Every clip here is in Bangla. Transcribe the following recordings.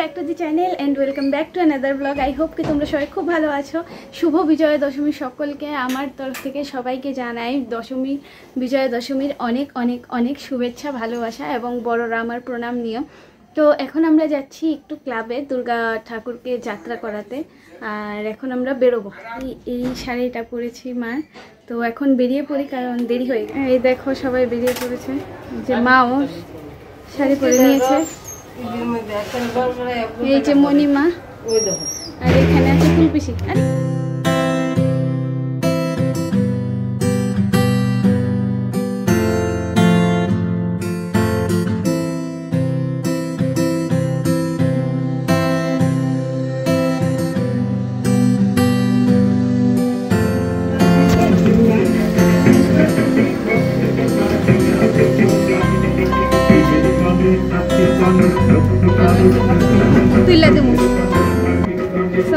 Back to the channel and welcome back to another blog. I hope কি তোমরা সবাই খুব ভালো আছো। শুভ বিজয়া দশমী সকলকে আমার তরফ থেকে সবাইকে জানাই বিজয়া দশমীর অনেক অনেক অনেক শুভেচ্ছা, ভালোবাসা এবং বড়রা আমার প্রণাম নিও। তো এখন আমরা যাচ্ছি একটু ক্লাবে দুর্গা ঠাকুরকে যাত্রা করাতে, আর এখন আমরা বেরোবো। এই শাড়িটা পরেছি মার, তো এখন বেরিয়ে পড়ি কারণ দেরি হয়ে গেছে। এই দেখো সবাই বেরিয়ে পড়েছে, যে মাও শাড়ি পরে নিয়েছে, এই যে মণিমা, আর এখানে আছে ফুলপিসি।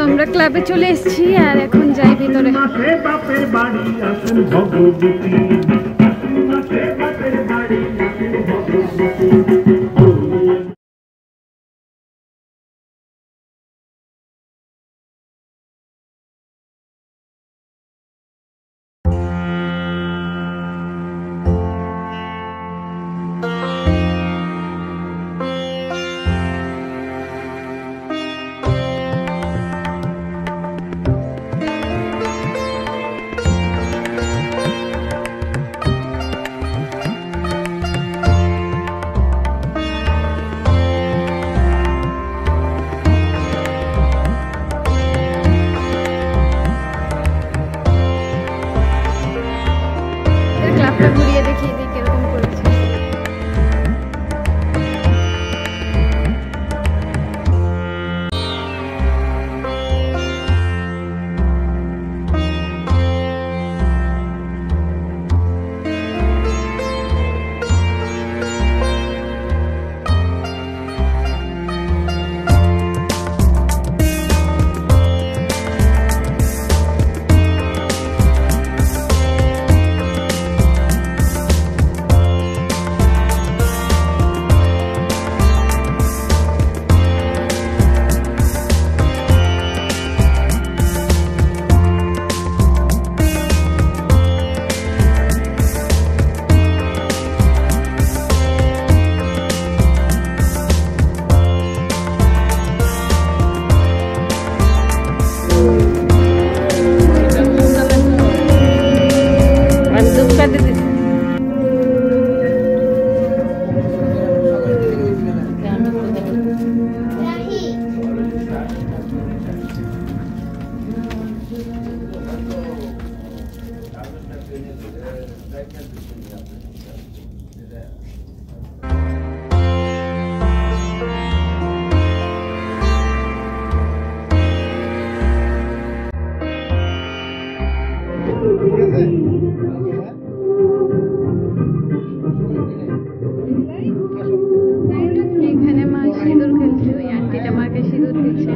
আমরা ক্লাবে চলে এসেছি আর এখন যাই ভিতরে। ঘুরিয়ে দেখিয়ে দিই কিরকম করেছে। এখানে মা সিঁদুর খেলছে, ওই আন্টিটা মাকে সিঁদুর দিচ্ছে।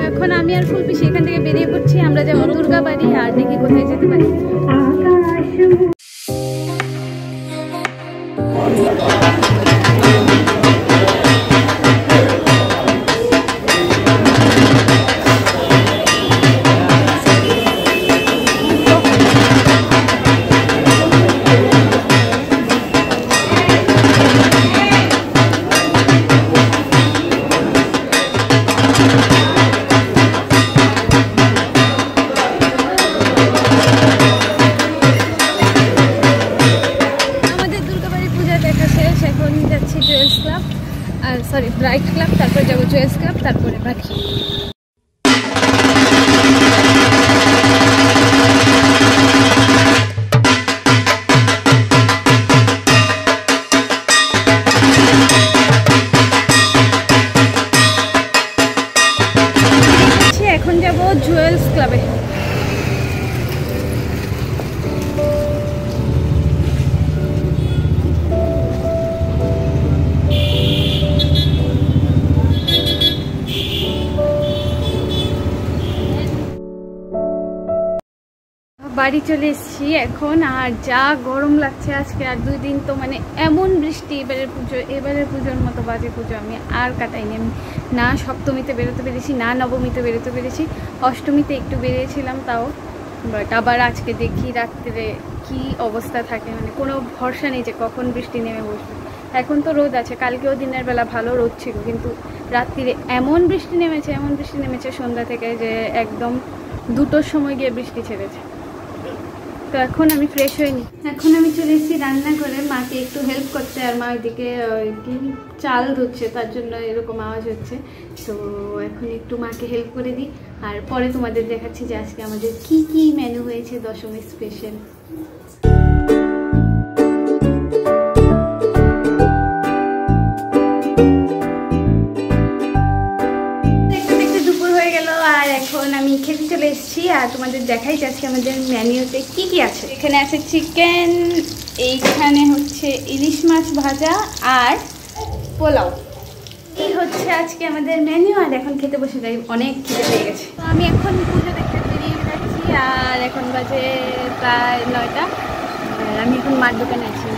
এখন আমি আর ফুলপিসি এখান থেকে বেরিয়ে পড়ছি, আমরা যাবো দুর্গা বাড়ি, আর দেখি কোথায় যেতে পারি। ব্রাইট ক্লাব, তারপর যাবো জয়েস ক্লাব, তারপরে বাড়ি। বাড়ি চলে এসেছি এখন। আর যা গরম লাগছে আজকে, আর 2 দিন তো মানে এমন বৃষ্টি। এবারের পুজোর মতো বাজে পুজো আমি আর কাটাইনি। আমি না সপ্তমীতে বেরোতে পেরেছি, না নবমীতে বেরোতে পেরেছি। অষ্টমীতে একটু বেরিয়েছিলাম তাও, বাট আবার আজকে দেখি রাত্রে কি অবস্থা থাকে, মানে কোনো ভরসা নেই যে কখন বৃষ্টি নেমে বসবে। এখন তো রোদ আছে, কালকেও দিনের বেলা ভালো রোদ ছিল, কিন্তু রাত্রিরে এমন বৃষ্টি নেমেছে সন্ধ্যা থেকে যে একদম 2টোর সময় গিয়ে বৃষ্টি ছেড়েছে। তো এখন আমি ফ্রেশ হয়ে নিই। এখন আমি চলে এসেছি রান্না করে মাকে একটু হেল্প করতে। আর মা ওইদিকে কি চাল ধুচ্ছে, তার জন্য এরকম আওয়াজ হচ্ছে। তো এখন একটু মাকে হেল্প করে দিই, আর পরে তোমাদের দেখাচ্ছি যে আজকে আমাদের কি কি মেনু হয়েছে দশমী স্পেশাল। এখন আমি খেতে চলে এসেছি, আর তোমাদের দেখাই যাচ্ছে আমাদের মেনুতে কি কি আছে। এখানে আছে চিকেন, এইখানে হচ্ছে ইলিশ মাছ ভাজা আর পোলাও। এই হচ্ছে আজকে আমাদের মেনু। আর এখন খেতে বসে যাই, অনেক খিদে পেয়ে গেছে। তো আমি এখন পুজো দেখতে বেরিয়ে যাচ্ছি, আর এখন বাজে প্রায় 9টা। আর আমি এখন মার দোকানে আছি।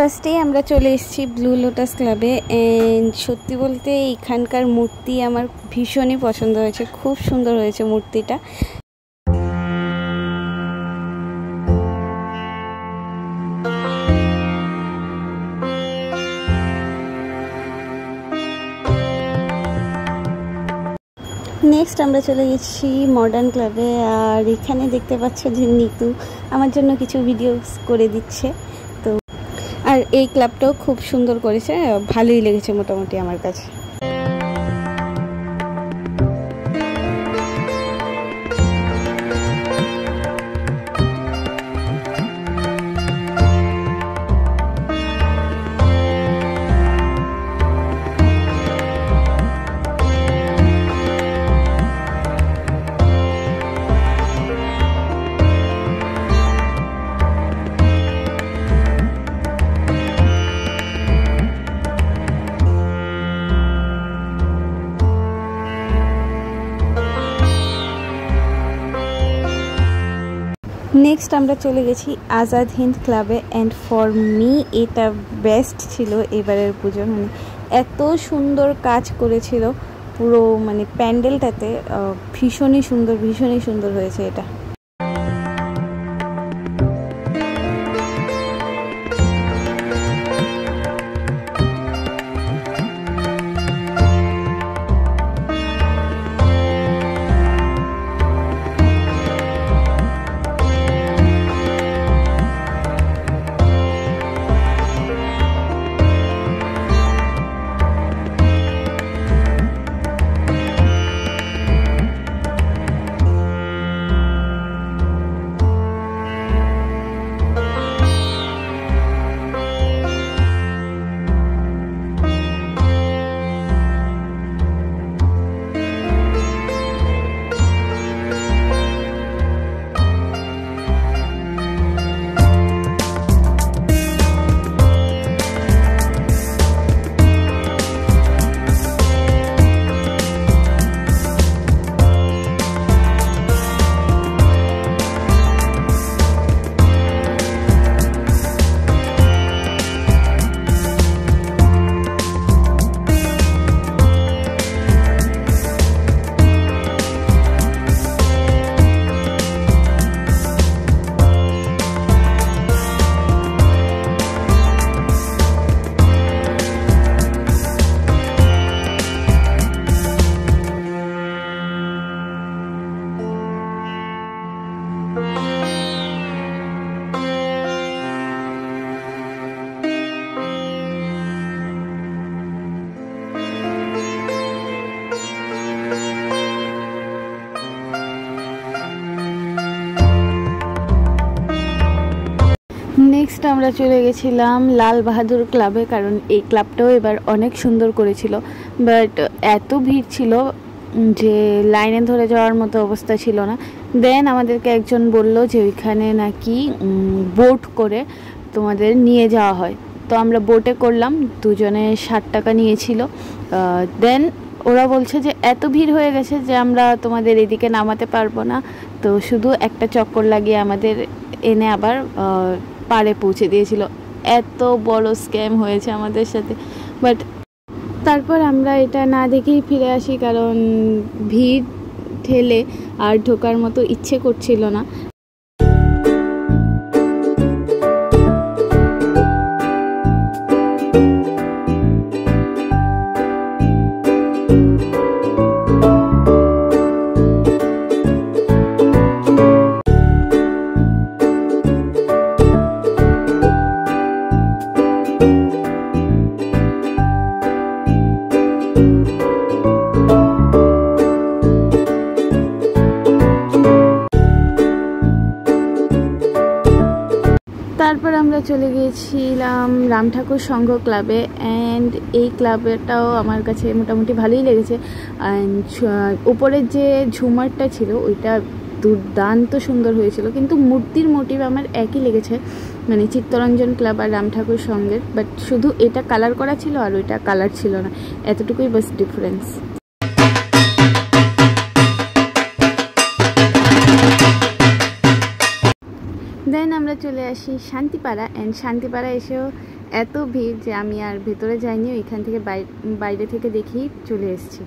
ফার্স্টেই আমরা চলে এসেছি ব্লু লোটাস ক্লাবে। অ্যান্ড সত্যি বলতে এইখানকার মূর্তি আমার ভীষণই পছন্দ হয়েছে, খুব সুন্দর হয়েছে মূর্তিটা। নেক্সট আমরা চলে গেছি মডার্ন ক্লাবে, আর এখানে দেখতে পাচ্ছ যে নিতু আমার জন্য কিছু ভিডিওস করে দিচ্ছে। তো আর এই ক্লাবটাও খুব সুন্দর করেছে, ভালোই লেগেছে মোটামুটি আমার কাছে। নেক্সট আমরা চলে গেছি আজাদ হিন্দ ক্লাবে। অ্যান্ড ফর মি এটা বেস্ট ছিল এবারের পুজো। মানে এত সুন্দর কাজ করেছিল পুরো, মানে প্যান্ডেলটাতে ভীষণই সুন্দর হয়েছে এটা। নেক্সট আমরা চলে গেছিলাম লাল বাহাদুর ক্লাবে, কারণ এই ক্লাবটাও এবার অনেক সুন্দর করেছিল। বাট এত ভিড় ছিল যে লাইনে ধরে যাওয়ার মতো অবস্থা ছিল না। দেন আমাদেরকে একজন বলল যে ওইখানে নাকি বোট করে তোমাদের নিয়ে যাওয়া হয়। তো আমরা বোটে করলাম, দুজনে 60 টাকা নিয়েছিল। দেন ওরা বলছে যে এত ভিড় হয়ে গেছে যে আমরা তোমাদের এদিকে নামাতে পারবো না, তো শুধু একটা চক্কর লাগিয়ে আমাদের এনে আবার পাড়ে পৌঁছে দিয়েছিল। এত বড় স্ক্যাম হয়েছে আমাদের সাথে। বাট তারপর আমরা এটা না দেখেই ফিরে আসি, কারণ ভিড় ঠেলে আর ঢোকার মতো ইচ্ছে করছিল না। তারপর আমরা চলে গিয়েছিলাম রাম ঠাকুর সংঘ ক্লাবে, অ্যান্ড এই ক্লাবটাও আমার কাছে মোটামুটি ভালোই লেগেছে। অ্যান্ড উপরের যে ঝুমারটা ছিল ওইটা দুর্দান্ত সুন্দর হয়েছিল, কিন্তু মূর্তির মোটিভ আমার একই লেগেছে, মানে চিত্তরঞ্জন ক্লাব আর রাম ঠাকুর সংঘের। বাট শুধু এটা কালার করা ছিল আর ওইটা কালার ছিল না, এতটুকুই বাস ডিফারেন্স। দেন আমরা চলে আসি শান্তিপাড়া, অ্যান্ড শান্তিপাড়া এসেও এত ভিড় যে আমি আর ভেতরে যাইনি, ওইখান থেকে বাইরে থেকে দেখেই চলে এসেছি।